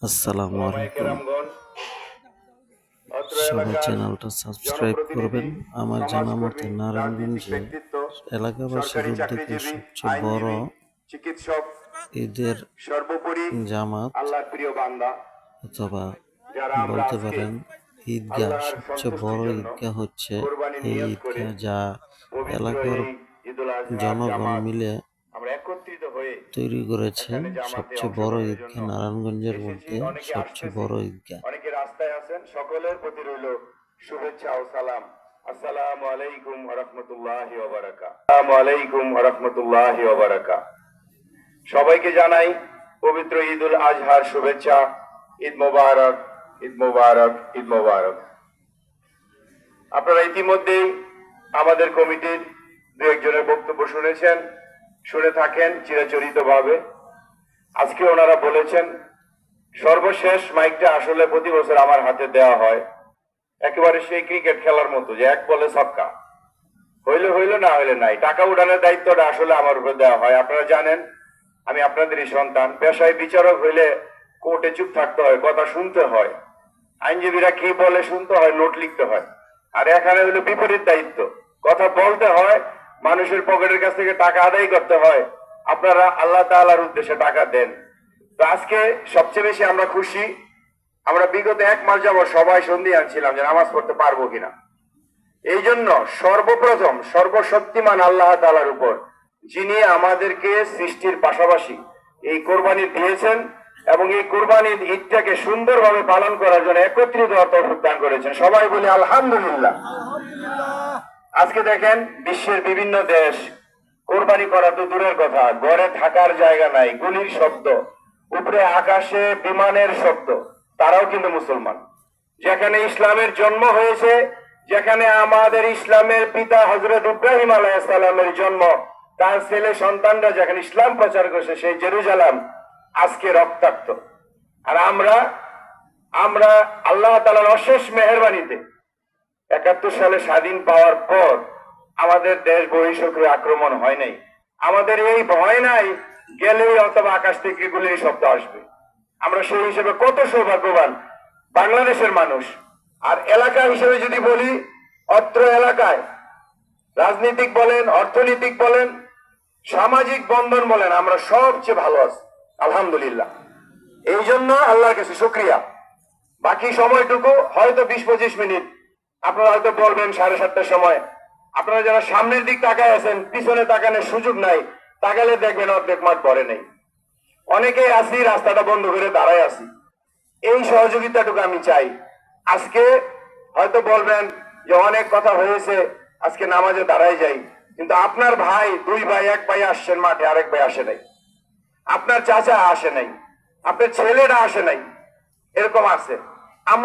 আসসালামু আলাইকুম। রামগণ অত্র সবাই এলাকার চ্যানেলটা সাবস্ক্রাইব জনপ্রতিনিধি, করবেন। আমার জানা মতে সমাজকর্মী, রাজনীতিক নারায়ণগঞ্জে ব্যক্তিত্ব, এলাকাবাসীর সরকারি উদ্যোগে চাকরিজীবী, সবচেয়ে বড় আইনজীবী, চিকিৎসক, ঈদের সর্বোপরি জামাত আল্লাহর প্রিয় বান্দা, অথবা যারা আমরা বলতে আজকে পারেন ঈদগাহ, আল্লাহর সবচেয়ে বড় সন্তুষ্টির জন্য ঈদগাহ হচ্ছে কোরবানির এই নিয়ত করে ঈদগাহ, যা পবিত্র এলাকার এই ঈদুল আজহার জনগণ জামাত মিলে আমরা একত্রিত হয়ে তৈরি করেছেন। এখানে জামাতে সবচেয়ে বড় অংশগ্রহণের জন্য ঈদগাহ নারায়ণগঞ্জের এসেছি। মধ্যে অনেকে সবচেয়ে আসতেছি, বড় ঈদগাহ। অনেকে রাস্তায় আছেন, সকলের প্রতি রইল শুভেচ্ছা ও সালাম। আসসালামু আলাইকুম ওয়া রাহমাতুল্লাহি ওয়া বারাকাতুহু। আসসালামু আলাইকুম ওয়া রাহমাতুল্লাহি ওয়া বারাকাতুহু। সবাইকে জানাই পবিত্র ঈদুল আজহার শুভেচ্ছা। ঈদ মোবারক, ঈদ মোবারক, ঈদ মোবারক। আপনারা ইতিমধ্যেই আমাদের কমিটির দু একজনের বক্তব্য শুনেছেন, শুনে থাকেন চিরাচরিতভাবে। আজকে ওনারা বলেছেন সর্বশেষ মাইকটা আসলে প্রতি বছর আমার হাতে দেওয়া হয়, একেবারে সেই ক্রিকেট খেলার মতো যে এক বলে ছক্কা, হইলে হইলে না হইলে নাই। টাকা উঠানোর দায়িত্বটা আসলে আমার উপর দেওয়া হয়। আপনারা জানেন আমি আপনাদেরই সন্তান। পেশায় বিচারক হইলে কোর্টে চুপ থাকতে হয়, কথা শুনতে হয়, আইনজীবীরা কি বলে শুনতে হয়, নোট লিখতে হয়। আর এখানে হইলো বিপরীত দায়িত্ব, কথা বলতে হয়, মানুষের পকেটের কাছ থেকে টাকা আদায় করতে হয়। আপনারা আল্লাহ তাআলার উদ্দেশ্যে টাকা দেন। তো আজকে সবচেয়ে বেশি আমরা খুশি, আমরা বিগত 1 মাস যাবত সবাই সন্দিহান ছিলাম যে নামাজ পড়তে পারবো কিনা। এই জন্য সর্বপ্রথম সর্বশক্তিমান আল্লাহ তাআলার উপর, যিনি আমাদেরকে সৃষ্টির পাশাপাশি এই কোরবানি দিয়েছেন এবং এই কোরবানির ঈদটাকে সুন্দরভাবে পালন করার জন্য একত্রিত হওয়ার তৌফিক দান করেছেন, সবাই বলি আলহামদুলিল্লাহ। আজকে দেখেন বিশ্বের বিভিন্ন দেশ কোরবানি করা তো দূরের কথা, ঘরে থাকার জায়গা নাই, গুলির শব্দ, উপরে আকাশে বিমানের শব্দ, তারাও কিন্তু মুসলমান। যেখানে ইসলামের জন্ম হয়েছে, যেখানে আমাদের ইসলামের পিতা হযরত ইব্রাহিম আলাইহিস সালামের জন্ম, তার ছেলে সন্তানরা যেখানে ইসলাম প্রচার করছে, সেই জেরুজালেম আজকে রক্তাক্ত। আর আমরা আমরা আল্লাহ তাআলার অশেষ মেহেরবানিতে 71 সালে স্বাধীন পাওয়ার পর আমাদের দেশ বহিঃশত্রু আক্রমণ হয় নাই। আমাদের এই ভয় নাই গেলেই অথবা আকাশ থেকে গুলির শব্দ আসবে। আমরা সেই হিসেবে কত সৌভাগ্যবান বাংলাদেশের মানুষ। আর এলাকা হিসেবে যদি বলি, অত্র এলাকায় রাজনীতিক বলেন, অর্থনৈতিক বলেন, সামাজিক বন্ধন বলেন, আমরা সবচেয়ে ভালো আছি আলহামদুলিল্লাহ। এই জন্য আল্লাহর কাছে শুকরিয়া। বাকি সময়টুকু হয়তো 20-25 মিনিট আপনারা হয়তো বলবেন 7:30টার সময়। আপনারা যারা সামনের দিক তাকায় আছেন, পিছনে তাকানোর সুযোগ নাই, তাকালে দেখবেন অর্ধেক মাঠ ভরে নেই। অনেকেই আসি রাস্তাটা বন্ধ করে দাঁড়ায় আসি। এই সহযোগিতাটুকু আমি চাই। আজকে হয়তো বলবেন যে অনেক কথা হয়েছে, আজকে নামাজে দাঁড়ায় যাই, কিন্তু আপনার ভাই, 2 ভাই, 1 ভাই আসছেন মাঠে, আরেক ভাই আসে নাই, আপনার চাচা আসে নাই, আপনার ছেলেরা আসে নাই, এরকম আছে। আমরা